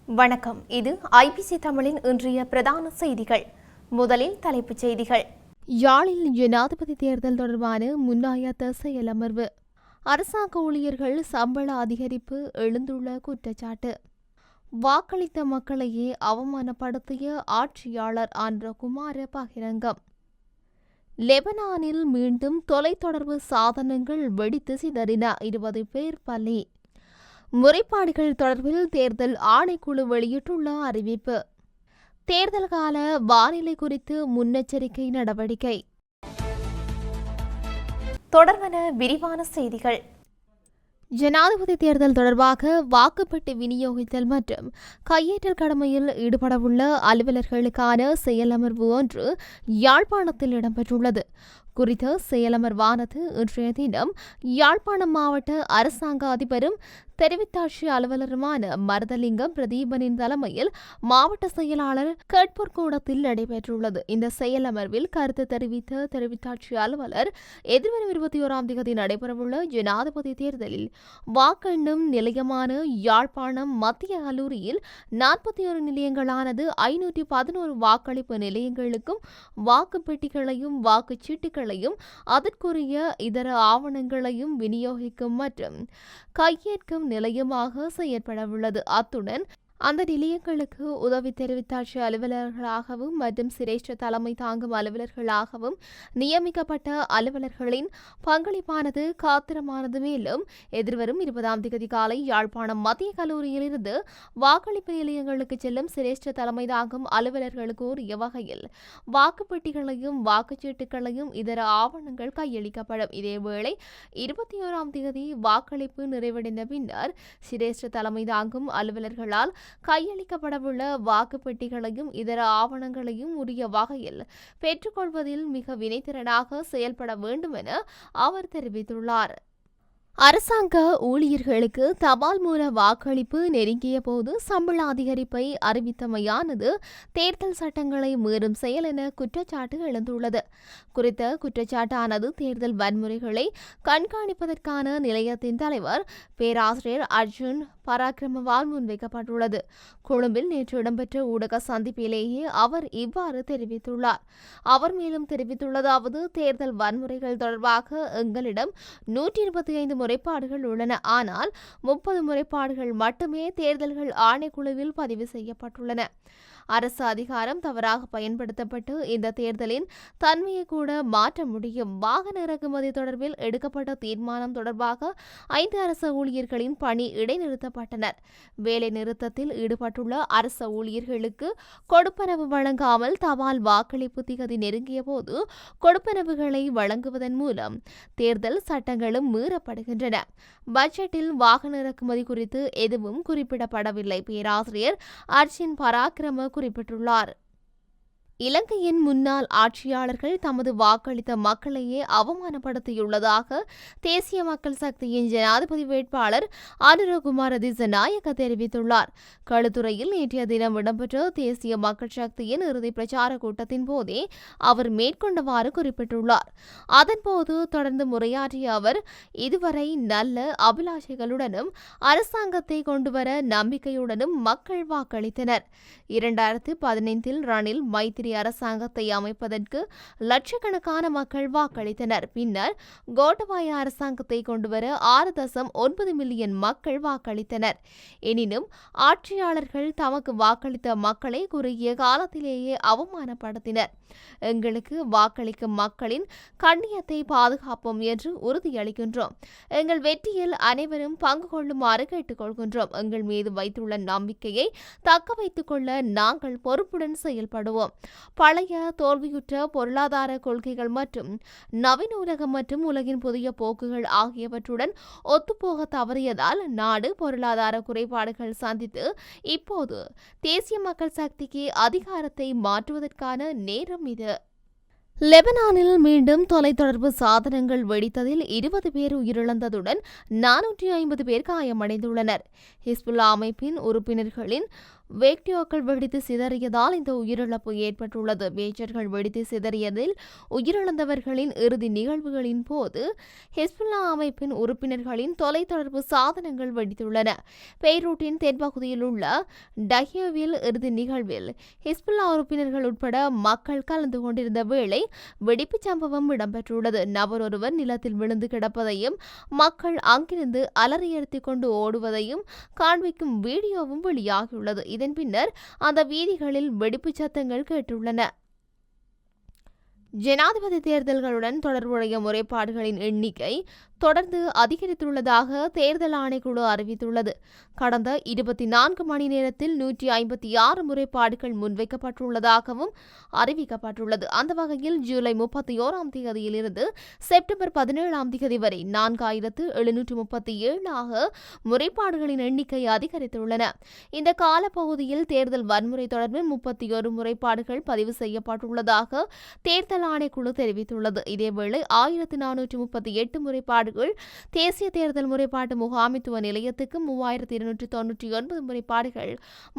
வணக்கம். இது ஐபிசி தமிழின் இன்றைய பிரதான செய்திகள். முதலில் தலைப்புச் செய்திகள். யாழில் ஜனாதிபதி தேர்தல் தொடர்பான முன்னாயத்த செயலமர்வு. அரசாங்க ஊழியர்கள் சம்பள அதிகரிப்பு எழுந்துள்ள குற்றச்சாட்டு. வாக்களித்த மக்களையே அவமானப்படுத்திய ஆட்சியாளர் ஆண்ட்ரோ குமார பகிரங்கம். லெபனானில் மீண்டும் தொலைத்தொடர்பு சாதனங்கள் வெடித்து சிதறின, 20 பேர் பலி. முறைப்பாடுகள் தொடர்பில் தேர்தல் ஆணைக்குழு வெளியிட்டுள்ள அறிவிப்பு. தேர்தல் கால வானிலை குறித்து முன்னெச்சரிக்கை நடவடிக்கை. தொடர்பான விரிவான செய்திகள். ஜனாதிபதி தேர்தல் தொடர்பாக வாக்குப்பெட்டி விநியோகித்தல் மற்றும் கையேற்றல் கடமையில் ஈடுபடவுள்ள அலுவலர்களுக்கான செயலமர்வு ஒன்று யாழ்ப்பாணத்தில் இடம்பெற்றுள்ளது. குறித்த செயலமர்வானது இன்றைய தினம் யாழ்ப்பாணம் மாவட்ட அரசாங்க அதிபரும் தெரிவித்தாட்சி அலுவலருமான மருதலிங்கம் பிரதீபனின் தலைமையில் மாவட்ட செயலாளர் கேட்போர் கூடத்தில் நடைபெற்றுள்ளது. இந்த செயலமர்வில் கருத்து தெரிவித்த தெரிவித்தாட்சி அலுவலர் எதிர்வரும் 21ஆம் தேதி நடைபெறவுள்ள ஜனாதிபதி தேர்தலில் வாக்கெண்ணும் நிலையமான யாழ்ப்பாணம் மத்திய கல்லூரியில் 41 நிலையங்களானது 511 வாக்களிப்பு நிலையங்களுக்கும் வாக்குப்பெட்டிகளையும் வாக்குச்சீட்டுகளையும் அதற்குரிய இதர ஆவணங்களையும் விநியோகிக்கும் மற்றும் கையேற்கும் நிலையமாக செயற்படவுள்ளது. அத்துடன் அந்த நிலையங்களுக்கு உதவி தெரிவித்தாட்சி அலுவலர்களாகவும் மற்றும் சிரேஷ்ட தலைமை தாங்கும் அலுவலர்களாகவும் நியமிக்கப்பட்ட அலுவலர்களின் பங்களிப்பானது காத்திரமானது. மேலும் எதிர்வரும் 20ஆம் தேதி காலை யாழ்ப்பாணம் மத்திய கல்லூரியிலிருந்து வாக்களிப்பு நிலையங்களுக்கு செல்லும் சிரேஷ்ட தலைமை தாங்கும் அலுவலர்களுக்கு உரிய வகையில் வாக்குப்பெட்டிகளையும் வாக்குச்சீட்டுகளையும் இதர ஆவணங்கள் கையளிக்கப்படும். இதேவேளை 21ஆம் தேதி வாக்களிப்பு நிறைவடைந்த பின்னர் சிரேஷ்ட தலைமை தாங்கும் அலுவலர்களால் கையளிக்கப்படவுள்ள வாக்குப்பெட்டிகளையும் இதர ஆவணங்களையும் உரிய வகையில் பெற்றுக்கொள்வதில் மிக வினைத்திறனாக செயல்பட வேண்டும் என அவர் தெரிவித்துள்ளார். அரசாங்க ஊழியர்களுக்கு தபால் மூல வாக்களிப்பு நெருங்கிய போது சம்பள அதிகரிப்பை அறிவித்தமையானது தேர்தல் சட்டங்களை மீறும் செயல் என குற்றச்சாட்டு எழுந்துள்ளது. குறித்த குற்றச்சாட்டானது தேர்தல் வன்முறைகளை கண்காணிப்பதற்கான நிலையத்தின் தலைவர் பேராசிரியர் அர்ஜுன் பராக்கிரமவால் முன்வைக்கப்பட்டுள்ளது. கொழும்பில் நேற்று இடம்பெற்ற ஊடக சந்திப்பிலேயே அவர் இவ்வாறு தெரிவித்துள்ளார். அவர் மேலும் தெரிவித்துள்ளதாவது, தேர்தல் வன்முறைகள் தொடர்பாக எங்களிடம் 125 முறைப்பாடுகள் உள்ளன. ஆனால் 30 முறைப்பாடுகள் மட்டுமே தேர்தல்கள் ஆணைக்குழுவில் பதிவு செய்யப்பட்டுள்ளன. அரசு அதிகாரம் தவறாக பயன்படுத்தப்பட்டு இந்த தேர்தலின் தன்மையை கூட மாற்ற முடியும். வாகன இறக்குமதி தொடர்பில் எடுக்கப்பட்ட தீர்மானம் தொடர்பாக 5 அரச ஊழியர்களின் பணி இடைநிறுத்தப்பட்டனர். வேலை நிறுத்தத்தில் ஈடுபட்டுள்ள அரச ஊழியர்களுக்கு கொடுப்பனவு வழங்காமல் தபால் வாக்களிப்பு திகதி நெருங்கிய போது கொடுப்பனவுகளை வழங்குவதன் மூலம் தேர்தல் சட்டங்களும் மீறப்படுகின்றன. பட்ஜெட்டில் வாகன இறக்குமதி குறித்து எதுவும் குறிப்பிடப்படவில்லை. பேராசிரியர் அர்ஜுன் பராக்கிரம குறிப்பிட்டுள்ளார். இலங்கையின் முன்னாள் ஆட்சியாளர்கள் தமது வாக்களித்த மக்களையே அவமானப்படுத்தியுள்ளதாக தேசிய மக்கள் சக்தியின் ஜனாதிபதி வேட்பாளர் அனுரகுமார திசாநாயக்க தெரிவித்துள்ளார். களுத்துறையில் நேற்றைய தினம் இடம்பெற்ற தேசிய மக்கள் சக்தியின் இறுதி பிரச்சார கூட்டத்தின் போதே அவர் மேற்கொண்டவாறு குறிப்பிட்டுள்ளார். அதன்போது தொடர்ந்து உரையாற்றிய அவர், இதுவரை நல்ல அபிலாஷைகளுடனும் அரசாங்கத்தை கொண்டுவர நம்பிக்கையுடனும் மக்கள் வாக்களித்தனர். 2015 ரணில் மைத்திரி அரசாங்கத்தை அமைப்பதற்கு லட்சக்கணக்கான மக்கள் வாக்களித்தனர். பின்னர் கோட்டபாய அரசாங்கத்தை கொண்டுவர 6.9 மில்லியன் மக்கள் வாக்களித்தனர். எனினும் ஆட்சியாளர்கள் தமக்கு வாக்களித்த மக்களை குறுகிய காலத்திலேயே அவமானப்படுத்தினர். எங்களுக்கு வாக்களிக்கும் மக்களின் கண்ணியத்தை பாதுகாப்போம் என்று உறுதியளிக்கின்றோம். எங்கள் வெற்றியில் அனைவரும் பங்கு கொள்ளுமாறு கேட்டுக்கொள்கின்றோம். எங்கள் மீது வைத்துள்ள நம்பிக்கையை தக்க வைத்துக் கொள்ள நாங்கள் பொறுப்புடன் செயல்படுவோம். பழைய தோல்வியுற்ற பொருளாதார கொள்கைகள் மற்றும் நவீன உலகம் மற்றும் உலகின் புதிய போக்குகள் ஆகியவற்றுடன் ஒத்துப்போக தவறியதால் நாடு பொருளாதார குறைபாடுகள் சந்தித்து இப்போது தேசிய மக்கள் சக்திக்கு அதிகாரத்தை மாற்றுவதற்கான நேரம் இது. லெபனானில் மீண்டும் தொலைத்தொடர்பு சாதனங்கள் வெடித்ததில் 20 பேர் உயிரிழந்ததுடன் 450 பேர் காயமடைந்துள்ளனர். ஹிஸ்புல்லா அமைப்பின் உறுப்பினர்களின் வேக்டியோக்கள் வெடித்து சிதறியதால் இந்த உயிரிழப்பு ஏற்பட்டுள்ளது. பேஜர்கள் வெடித்து சிதறியதில் உயிரிழந்தவர்களின் இறுதி நிகழ்வுகளின் போது ஹிஸ்புல்லா அமைப்பின் உறுப்பினர்களின் தொலைத்தொடர்பு சாதனங்கள் வெடித்துள்ளன. பெய்ரூட்டின் தென்பகுதியில் உள்ள டஹியோவில் இறுதி நிகழ்வில் ஹிஸ்புல்லா உறுப்பினர்கள் உட்பட மக்கள் கலந்து கொண்டிருந்த வேளை வெடிப்புச் சம்பவம் இடம்பெற்றுள்ளது. நபர் ஒருவர் நிலத்தில் விழுந்து கிடப்பதையும் மக்கள் அங்கிருந்து அலறியடித்துக் கொண்டு ஓடுவதையும் காண்பிக்கும் வீடியோவும் வெளியாகியுள்ளது. இதன் பின்னர் அந்த வீதிகளில் வெடிப்புச் சத்தங்கள் கேட்டுள்ளன. ஜனாதிபதி தேர்தல்களுடன் தொடர்புடைய முறைப்பாடுகளின் எண்ணிக்கை தொடர்ந்து அதிகரித்துள்ளதாக தேர்தல் ஆணைக்குழு அறிவித்துள்ளது. கடந்த 24 மணி நேரத்தில் 156 முறைப்பாடுகள் முன்வைக்கப்பட்டுள்ளதாகவும் அறிவிக்கப்பட்டுள்ளது. அந்த வகையில் ஜூலை 31ஆம் தேதியிலிருந்து செப்டம்பர் 17ஆம் தேதி வரை 4737 ஆக முறைப்பாடுகளின் எண்ணிக்கை அதிகரித்துள்ளன. இந்த காலப்பகுதியில் தேர்தல் வன்முறை தொடர்பில் 31 முறைப்பாடுகள் பதிவு செய்யப்பட்டுள்ளதாக தேர்தல் ஆணைக்குழு தெரிவித்துள்ளது. இதேவேளை 1438 முறைப்பாடுகள் தேசிய தேர்தல் முறைப்பாட்டு முகாமைத்துவ நிலையத்துக்கு 3299 முறைப்பாடுகள்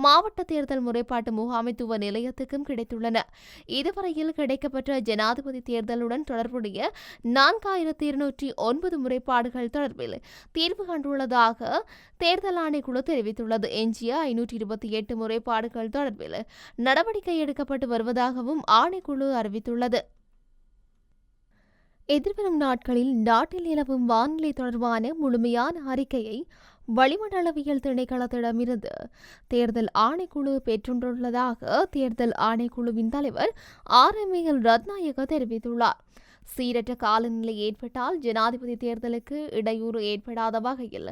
மாவட்ட தேர்தல் முறைப்பாட்டு முகாமைத்துவ நிலையத்துக்கும் கிடைத்துள்ளன. இதுவரையில் கிடைக்கப்பட்ட ஜனாதிபதி தேர்தலுடன் தொடர்புடைய 4209 முறைப்பாடுகள் தொடர்பில் தீர்வு கண்டுள்ளதாக தேர்தல் ஆணைக்குழு தெரிவித்துள்ளது. எஞ்சிய 528 முறைப்பாடுகள் தொடர்பில் நடவடிக்கை எடுக்கப்பட்டு வருவதாகவும் ஆணைக்குழு அறிவித்துள்ளது. எதிர்வரும் நாட்களில் நாட்டில் நிலவும் வானிலை தொடர்பான முழுமையான அறிக்கையை வளிமண்டலவியல் திணைக்களத்திடமிருந்து தேர்தல் ஆணைக்குழு பெற்றுள்ளதாக தேர்தல் ஆணைக்குழுவின் தலைவர் RML ரத்நாயக தெரிவித்துள்ளார். சீரற்ற காலநிலை ஏற்பட்டால் ஜனாதிபதி தேர்தலுக்கு இடையூறு ஏற்படாத வகையில்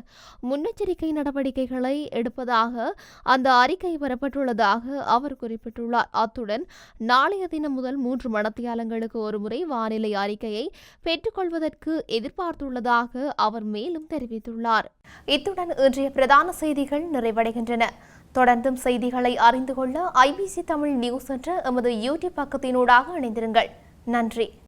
முன்னெச்சரிக்கை நடவடிக்கைகளை எடுப்பதாக அந்த அறிக்கை பெறப்பட்டுள்ளதாக அவர் குறிப்பிட்டுள்ளார். அத்துடன் நாளைய தினம் முதல் 3 மணித்தியாலங்களுக்கு ஒருமுறை வானிலை அறிக்கையை பெற்றுக்கொள்வதற்கு எதிர்பார்த்துள்ளதாக அவர் மேலும் தெரிவித்துள்ளார். இத்துடன் இன்றைய பிரதான செய்திகள் நிறைவடைகின்றன. தொடர்ந்தும் செய்திகளை அறிந்து கொள்ள IBC தமிழ் நியூஸ் என்ற எமது யூடியூப் பக்கத்தினூடாக இணைந்திருங்கள். நன்றி.